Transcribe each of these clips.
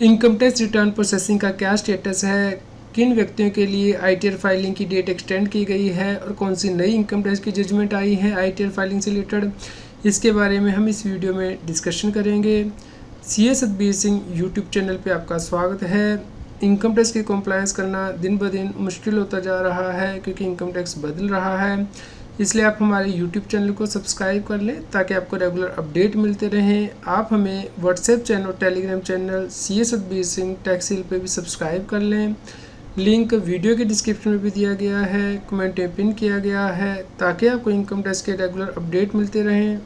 Income tax return processing का क्या status है, किन व्यक्तियों के लिए आईटीआर फाइलिंग की डेट एक्सटेंड की गई है और कौन सी नई इनकम टैक्स की जजमेंट आई है आईटीआर फाइलिंग से रिलेटेड, इसके बारे में हम इस वीडियो में डिस्कशन करेंगे। CA Satbir Singh YouTube channel पे आपका स्वागत है। इनकम टैक्स की कंप्लायंस करना दिन ब दिन मुश्किल होता जा रहा है क्योंकि इनकम टैक्स बदल रहा है, इसलिए आप हमारे यूट्यूब चैनल को सब्सक्राइब कर लें ताकि आपको रेगुलर अपडेट मिलते रहें। आप हमें व्हाट्सएप चैनल और Telegram channel CA Satbir Singh Taxheal पे भी सब्सक्राइब कर लें। लिंक वीडियो के डिस्क्रिप्शन में भी दिया गया है, कमेंट में पिन किया गया है ताकि आपको इनकम टैक्स के रेगुलर अपडेट मिलते रहें।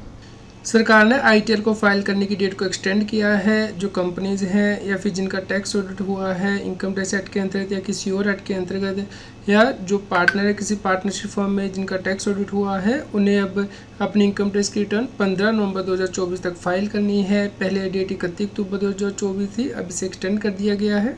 सरकार ने आईटीआर को फाइल करने की डेट को एक्सटेंड किया है। जो कंपनीज हैं या फिर जिनका टैक्स ऑडिट हुआ है इनकम टैक्स एक्ट के अंतर्गत या किसी और एक्ट के अंतर्गत, या जो पार्टनर है किसी पार्टनरशिप फर्म में जिनका टैक्स ऑडिट हुआ है, उन्हें अब अपनी इनकम टैक्स की रिटर्न 15 नवंबर 2024 तक फाइल करनी है। पहले डेट 31 अक्टूबर 2024 थी, अब इसे एक्सटेंड कर दिया गया है।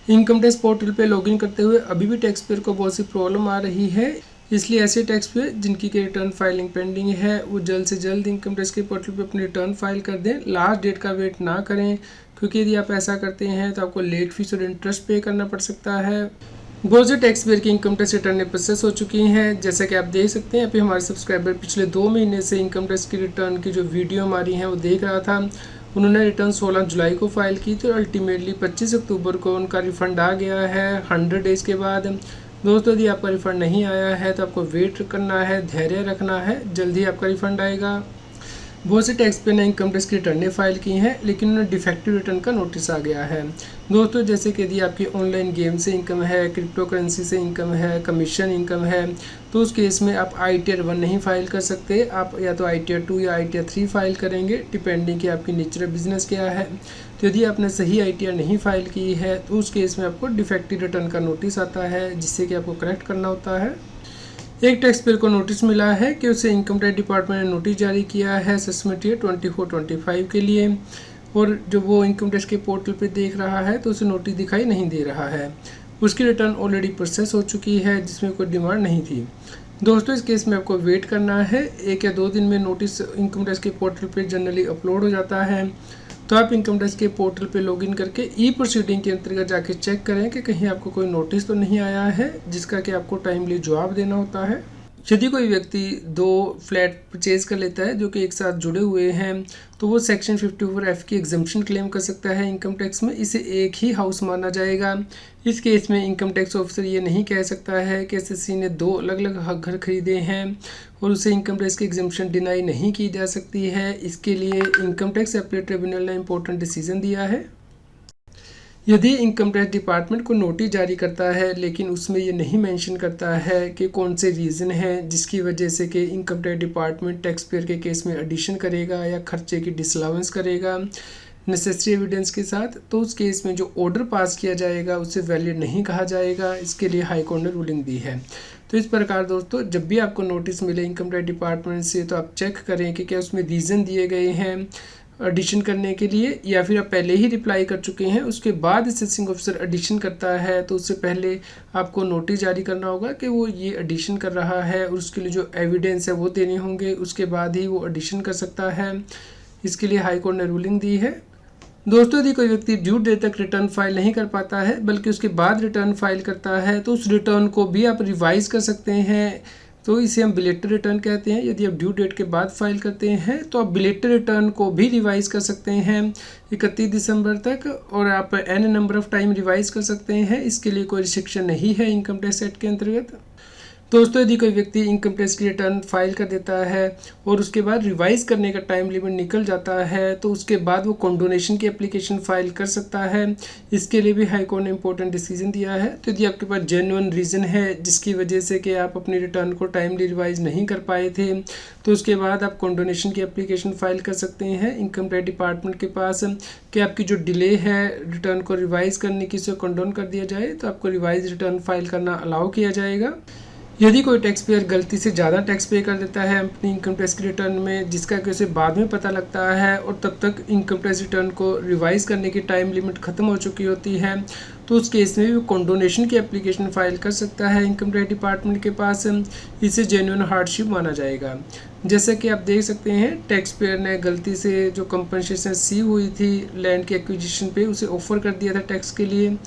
इनकम टैक्स पोर्टल पे लॉगिन करते हुए अभी भी टैक्स पेयर को बहुत सी प्रॉब्लम आ रही है, इसलिए ऐसे टैक्स पेयर जिनकी के रिटर्न फाइलिंग पेंडिंग है वो जल्द से जल्द इनकम टैक्स के पोर्टल पे अपनी रिटर्न फाइल कर दें। लास्ट डेट का वेट ना करें, क्योंकि यदि आप ऐसा करते हैं तो आपको लेट फीस और इंटरेस्ट पे करना पड़ सकता है। बहुत से टैक्स पेयर की इनकम टैक्स रिटर्न प्रोसेस हो चुकी हैं। जैसे कि आप देख सकते हैं, अभी हमारे सब्सक्राइबर पिछले 2 महीने से इनकम टैक्स की रिटर्न की जो वीडियो हमारी है वो देख रहा था। उन्होंने रिटर्न 16 जुलाई को फाइल की थी और अल्टीमेटली 25 अक्टूबर को उनका रिफ़ंड आ गया है 100 डेज़ के बाद। दोस्तों, यदि आपका रिफ़ंड नहीं आया है तो आपको वेट करना है, धैर्य रखना है, जल्दी आपका रिफ़ंड आएगा। बहुत से टैक्स पेयर ने इनकम टैक्स की रिटर्नें फाइल की हैं, लेकिन उन्हें डिफेक्टिव रिटर्न का नोटिस आ गया है। दोस्तों, जैसे कि यदि आपकी ऑनलाइन गेम से इनकम है, क्रिप्टो करेंसी से इनकम है, कमीशन इनकम है, तो उस केस में आप आईटीआर 1 नहीं फाइल कर सकते। आप या तो आईटीआर 2 या आईटीआर 3 फाइल करेंगे, डिपेंडिंग कि आपकी नेचर बिजनेस क्या है। तो यदि आपने सही आईटीआर नहीं फाइल की है तो उस केस में आपको डिफेक्टिव रिटर्न का नोटिस आता है, जिससे कि आपको करेक्ट करना होता है। एक टैक्स पेयर को नोटिस मिला है कि उसे इनकम टैक्स डिपार्टमेंट ने नोटिस जारी किया है असेसमेंट ईयर 24-25 के लिए, और जब वो इनकम टैक्स के पोर्टल पे देख रहा है तो उसे नोटिस दिखाई नहीं दे रहा है। उसकी रिटर्न ऑलरेडी प्रोसेस हो चुकी है जिसमें कोई डिमांड नहीं थी। दोस्तों, इस केस में आपको वेट करना है। 1 या 2 दिन में नोटिस इनकम टैक्स के पोर्टल पे जनरली अपलोड हो जाता है, तो आप इनकम टैक्स के पोर्टल पे लॉगिन करके ई प्रोसीडिंग के अंतर्गत जाके चेक करें कि कहीं आपको कोई नोटिस तो नहीं आया है जिसका कि आपको टाइमली जवाब देना होता है। यदि कोई व्यक्ति 2 फ्लैट परचेज कर लेता है जो कि एक साथ जुड़े हुए हैं, तो वो सेक्शन 54F की एग्जम्पशन क्लेम कर सकता है इनकम टैक्स में। इसे एक ही हाउस माना जाएगा। इस केस में इनकम टैक्स ऑफिसर ये नहीं कह सकता है कि एसएससी ने 2 अलग अलग घर खरीदे हैं और उसे इनकम टैक्स की एग्जम्पशन डिनाई नहीं की जा सकती है। इसके लिए इनकम टैक्स अपील ट्रिब्यूनल ने इंपॉर्टेंट डिसीजन दिया है। यदि इनकम टैक्स डिपार्टमेंट को नोटिस जारी करता है लेकिन उसमें ये नहीं मेंशन करता है कि कौन से रीज़न है जिसकी वजह से कि income tax department tax payer के केस में एडिशन करेगा या खर्चे की डिसअलाउंस करेगा नेसेसरी एविडेंस के साथ, तो उस केस में जो ऑर्डर पास किया जाएगा उसे वैलिड नहीं कहा जाएगा। इसके लिए हाई कोर्ट ने रूलिंग दी है। तो इस प्रकार दोस्तों, जब भी आपको नोटिस मिले इनकम टैक्स डिपार्टमेंट से तो आप चेक करें कि क्या उसमें रीज़न दिए गए हैं एडिशन करने के लिए, या फिर आप पहले ही रिप्लाई कर चुके हैं। उसके बाद असेसिंग ऑफिसर एडिशन करता है तो उससे पहले आपको नोटिस जारी करना होगा कि वो ये एडिशन कर रहा है और उसके लिए जो एविडेंस है वो देने होंगे। उसके बाद ही वो एडिशन कर सकता है। इसके लिए हाई कोर्ट ने रूलिंग दी है। दोस्तों, यदि कोई व्यक्ति ड्यू डेट तक रिटर्न फाइल नहीं कर पाता है बल्कि उसके बाद रिटर्न फाइल करता है, तो उस रिटर्न को भी आप रिवाइज कर सकते हैं। तो इसे हम बिलेटेड रिटर्न कहते हैं। यदि आप ड्यू डेट के बाद फाइल करते हैं तो आप बिलेटेड रिटर्न को भी रिवाइज कर सकते हैं 31 दिसंबर तक, और आप n number of time revise कर सकते हैं। इसके लिए कोई रिस्ट्रिक्शन नहीं है इनकम टैक्स एक्ट के अंतर्गत। दोस्तों, यदि कोई व्यक्ति इनकम टैक्स की रिटर्न फाइल कर देता है और उसके बाद रिवाइज करने का टाइम लिमिट निकल जाता है, तो उसके बाद वो कंडोनेशन की एप्लीकेशन फाइल कर सकता है। इसके लिए भी हाई कोर्ट ने इंपॉर्टेंट डिसीजन दिया है। तो यदि आपके पास जेन्युइन रीज़न है जिसकी वजह से कि आप अपनी रिटर्न को टाइमली रिवाइज नहीं कर पाए थे, तो उसके बाद आप कंडोनेशन की एप्लीकेशन फाइल कर सकते हैं इनकम टैक्स डिपार्टमेंट के पास कि आपकी जो डिले है रिटर्न को रिवाइज करने की, उसे कंडोन कर दिया जाए, तो आपको रिवाइज रिटर्न फाइल करना अलाउ किया जाएगा। यदि कोई टैक्स पेयर गलती से ज़्यादा टैक्स पे कर देता है अपनी इनकम टैक्स के रिटर्न में, जिसका कि उसे बाद में पता लगता है और तब तक इनकम टैक्स रिटर्न को रिवाइज करने की टाइम लिमिट ख़त्म हो चुकी होती है, तो उस केस में भी कंडोनेशन की एप्लीकेशन फाइल कर सकता है इनकम टैक्स डिपार्टमेंट के पास। इसे जेन्युइन हार्डशिप माना जाएगा। जैसा कि आप देख सकते हैं, टैक्स पेयर ने गलती से जो कंपनसेशन रिसीव हुई थी लैंड के एक्विजिशन पे, उसे ऑफर कर दिया था टैक्स के लिए,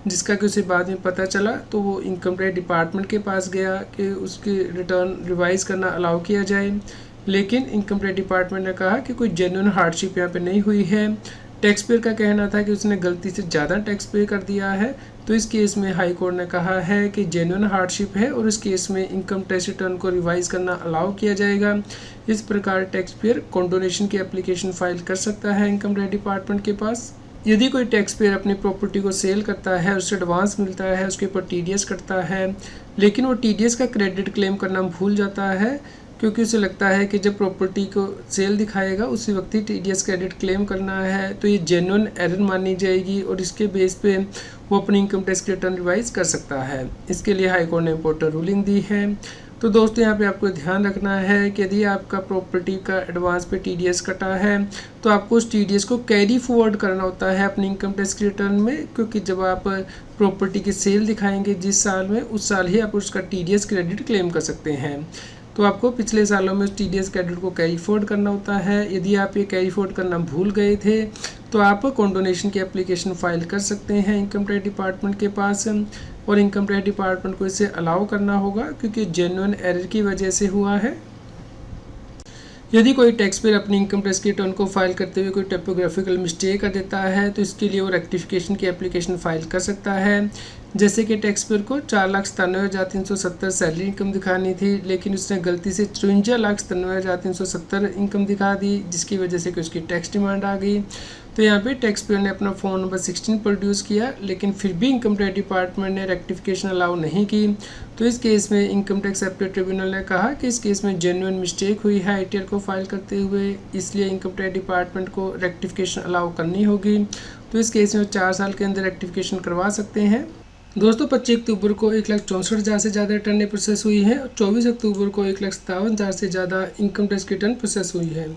जिसका कि उसे बाद में पता चला, तो वो इनकम टैक्स डिपार्टमेंट के पास गया कि उसकी रिटर्न रिवाइज करना अलाउ किया जाए। लेकिन इनकम टैक्स डिपार्टमेंट ने कहा कि कोई जेन्युइन हार्डशिप यहाँ पे नहीं हुई है। टैक्स पेयर का कहना था कि उसने गलती से ज़्यादा टैक्स पे कर दिया है, तो इस केस में हाई कोर्ट ने कहा है कि जेन्युइन हार्डशिप है और इस केस में इनकम टैक्स रिटर्न को रिवाइज करना अलाउ किया जाएगा। इस प्रकार टैक्स पेयर कंडोनेशन की एप्लीकेशन फाइल कर सकता है इनकम टैक्स डिपार्टमेंट के पास। यदि कोई टैक्स पेयर अपनी प्रॉपर्टी को सेल करता है, उससे एडवांस मिलता है, उसके ऊपर टीडीएस कटता है, लेकिन वो टीडीएस का क्रेडिट क्लेम करना भूल जाता है, क्योंकि उसे लगता है कि जब प्रॉपर्टी को सेल दिखाएगा उसी वक्त ही टीडीएस क्रेडिट क्लेम करना है, तो ये जेन्युइन एरर मानी जाएगी और इसके बेस पे वो अपनी इनकम टैक्स रिटर्न रिवाइज कर सकता है। इसके लिए हाई कोर्ट ने इम्पोर्टेंट रूलिंग दी है। तो दोस्तों, यहाँ पे आपको ध्यान रखना है कि यदि आपका प्रॉपर्टी का एडवांस पे टीडीएस कटा है, तो आपको उस टीडीएस को कैरी फॉरवर्ड करना होता है अपनी इनकम टैक्स रिटर्न में, क्योंकि जब आप प्रॉपर्टी की सेल दिखाएंगे जिस साल में, उस साल ही आप उसका टीडीएस क्रेडिट क्लेम कर सकते हैं। तो आपको पिछले सालों में उस टीडीएस क्रेडिट को कैरी फॉरवर्ड करना होता है। यदि आप ये कैरी फॉरवर्ड करना भूल गए थे, तो आप कंडोनेशन की एप्लीकेशन फाइल कर सकते हैं इनकम टैक्स डिपार्टमेंट के पास, और इनकम टैक्स डिपार्टमेंट को इसे अलाउ करना होगा क्योंकि जेन्युइन एरर की वजह से हुआ है। यदि कोई टैक्स पेयर अपनी इनकम टैक्स की रिटर्न को फाइल करते हुए कोई टाइपोग्राफिकल मिस्टेक कर देता है, तो इसके लिए वो रेक्टिफिकेशन की एप्लीकेशन फाइल कर सकता है। जैसे कि टैक्स पेयर को 4,97,370 सैलरी इनकम दिखानी थी, लेकिन उसने गलती से 53,97,370 इनकम दिखा दी, जिसकी वजह से कि उसकी टैक्स डिमांड आ गई। तो यहाँ पे टैक्स पेयर ने अपना फॉर्म नंबर 16 प्रोड्यूस किया, लेकिन फिर भी इनकम टैक्स डिपार्टमेंट ने रेक्टिफिकेशन अलाउ नहीं की। तो इस केस में इनकम टैक्स अपील ट्रिब्यूनल ने कहा कि इस केस में जेन्युइन मिस्टेक हुई है आईटीआर को फाइल करते हुए, इसलिए इनकम टैक्स डिपार्टमेंट को रेक्टिफिकेशन अलाउ करनी होगी। तो इस केस में 4 साल के अंदर रेक्टिफिकेशन करवा सकते हैं। दोस्तों, 25 अक्टूबर को 1,64,000 से ज़्यादा रिटर्नें प्रोसेस हुई हैं और 24 अक्टूबर को 1,57,000 से ज़्यादा इनकम टैक्स की रिटर्न प्रोसेस हुई है।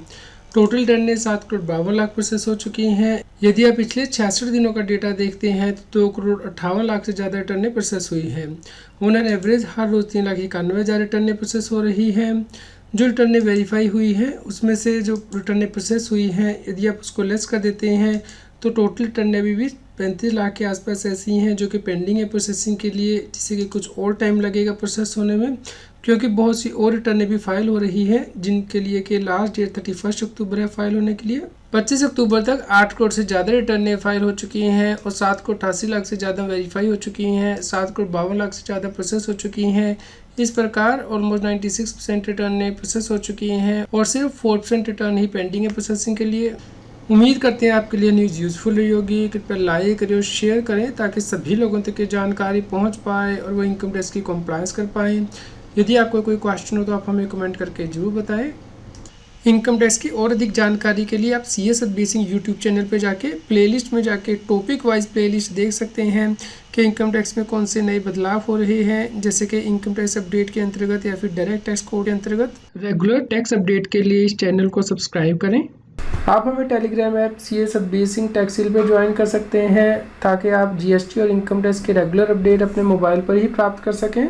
टोटल रिटर्नें 7,52,00,000 प्रोसेस हो चुकी हैं। यदि आप पिछले 66 दिनों का डेटा देखते हैं तो 2,58,00,000 से ज़्यादा रिटर्नें प्रोसेस हुई हैं। ऑन एन एवरेज हर रोज़ 3,91,000 रिटर्नें प्रोसेस हो रही हैं। जो रिटर्नें वेरीफाई हुई हैं उसमें से जो रिटर्नें प्रोसेस हुई हैं, यदि आप उसको लेस कर देते हैं तो टोटल रिटर्नें अभी भी 35 लाख के आसपास ऐसी हैं जो कि पेंडिंग है प्रोसेसिंग के लिए, जिससे कि कुछ और टाइम लगेगा प्रोसेस होने में, क्योंकि बहुत सी और रिटर्नें भी फाइल हो रही हैं जिनके लिए कि लास्ट डेट 31 अक्टूबर है फाइल होने के लिए। 25 अक्टूबर तक 8 करोड़ से ज़्यादा रिटर्नें फाइल हो चुकी हैं और 7,88,00,000 से ज़्यादा वेरीफाई हो चुकी हैं, 7,52,00,000 से ज़्यादा प्रोसेस हो चुकी हैं। इस प्रकार ऑलमोस्ट 96% रिटर्नें प्रोसेस हो चुकी हैं और सिर्फ 4% रिटर्न ही पेंडिंग है प्रोसेसिंग के लिए। उम्मीद करते हैं आपके लिए न्यूज़ यूज़फुल रही होगी। कृपया लाइक करें और शेयर करें ताकि सभी लोगों तक ये जानकारी पहुंच पाए और वो इनकम टैक्स की कंप्लायंस कर पाएँ। यदि आपको कोई क्वेश्चन हो तो आप हमें कमेंट करके ज़रूर बताएं। इनकम टैक्स की और अधिक जानकारी के लिए आप CS अदबी सिंह यूट्यूब चैनल पर जाके प्लेलिस्ट में जाके टॉपिक वाइज प्लेलिस्ट देख सकते हैं कि इनकम टैक्स में कौन से नए बदलाव हो रहे हैं, जैसे कि इनकम टैक्स अपडेट के अंतर्गत या फिर डायरेक्ट टैक्स कोड के अंतर्गत। रेगुलर टैक्स अपडेट के लिए इस चैनल को सब्सक्राइब करें। आप हमें टेलीग्राम ऐप CS अदबी सिंह टैक्सिल पर ज्वाइन कर सकते हैं ताकि आप GST और इनकम टैक्स के रेगुलर अपडेट अपने मोबाइल पर ही प्राप्त कर सकें।